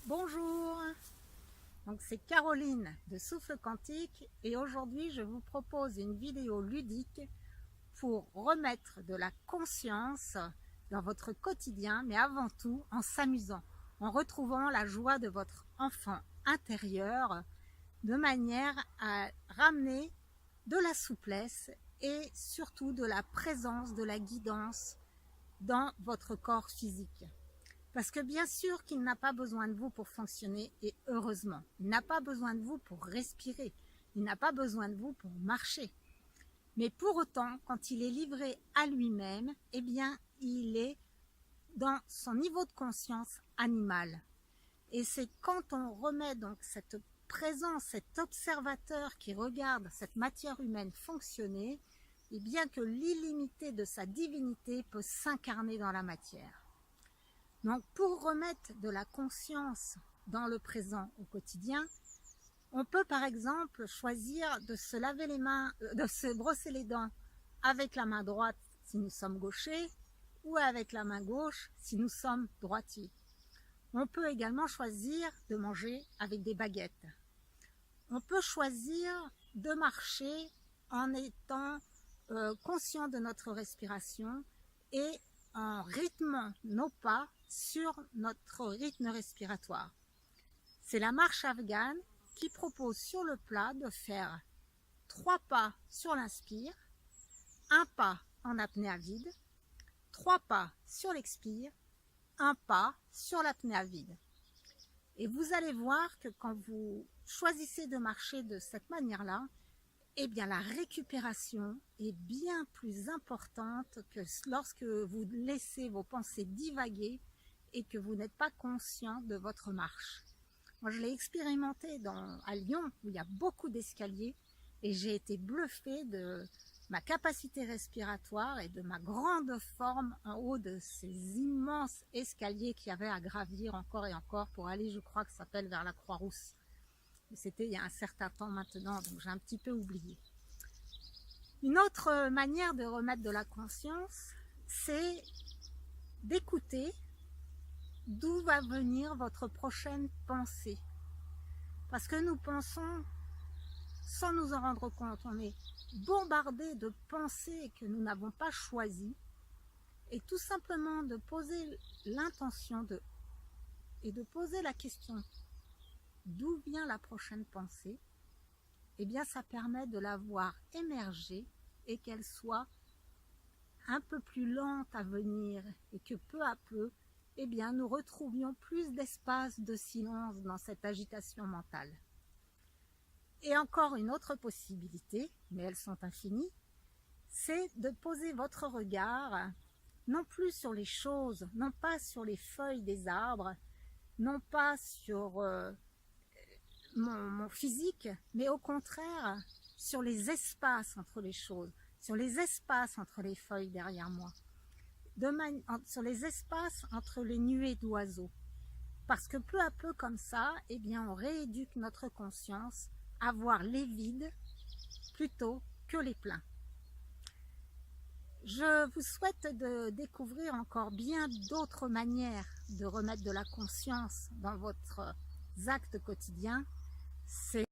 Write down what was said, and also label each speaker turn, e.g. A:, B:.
A: Bonjour, donc c'est Caroline de Souffle Quantique et aujourd'hui je vous propose une vidéo ludique pour remettre de la conscience dans votre quotidien, mais avant tout en s'amusant, en retrouvant la joie de votre enfant intérieur de manière à ramener de la souplesse et surtout de la présence, de la guidance dans votre corps physique. Parce que bien sûr qu'il n'a pas besoin de vous pour fonctionner, et heureusement. Il n'a pas besoin de vous pour respirer. Il n'a pas besoin de vous pour marcher. Mais pour autant, quand il est livré à lui-même, eh bien, il est dans son niveau de conscience animal. Et c'est quand on remet donc cette présence, cet observateur qui regarde cette matière humaine fonctionner, eh bien que l'illimité de sa divinité peut s'incarner dans la matière. Donc pour remettre de la conscience dans le présent au quotidien, on peut par exemple choisir de se laver les mains, de se brosser les dents avec la main droite si nous sommes gauchers ou avec la main gauche si nous sommes droitiers. On peut également choisir de manger avec des baguettes. On peut choisir de marcher en étant conscient de notre respiration et en rythmant nos pas sur notre rythme respiratoire. C'est la marche afghane qui propose sur le plat de faire 3 pas sur l'inspire, 1 pas en apnée à vide, 3 pas sur l'expire, 1 pas sur l'apnée à vide. Et vous allez voir que quand vous choisissez de marcher de cette manière-là, eh bien la récupération est bien plus importante que lorsque vous laissez vos pensées divaguer et que vous n'êtes pas conscient de votre marche. Moi, je l'ai expérimenté à Lyon, où il y a beaucoup d'escaliers, et j'ai été bluffée de ma capacité respiratoire et de ma grande forme en haut de ces immenses escaliers qu'il y avait à gravir encore et encore pour aller, je crois que ça s'appelle vers la Croix-Rousse. C'était il y a un certain temps maintenant, donc j'ai un petit peu oublié. Une autre manière de remettre de la conscience, c'est d'écouter d'où va venir votre prochaine pensée. Parce que nous pensons sans nous en rendre compte, on est bombardé de pensées que nous n'avons pas choisies, et tout simplement de poser l'intention et de poser la question d'où vient la prochaine pensée, eh bien ça permet de la voir émerger et qu'elle soit un peu plus lente à venir et que peu à peu, eh bien nous retrouvions plus d'espace de silence dans cette agitation mentale. Et encore une autre possibilité, mais elles sont infinies, c'est de poser votre regard non plus sur les choses, non pas sur les feuilles des arbres, non pas sur mon physique, mais au contraire sur les espaces entre les choses, sur les espaces entre les feuilles derrière moi, sur les espaces entre les nuées d'oiseaux. Parce que peu à peu comme ça, eh bien, on rééduque notre conscience à voir les vides plutôt que les pleins. Je vous souhaite de découvrir encore bien d'autres manières de remettre de la conscience dans votre acte quotidien. C'est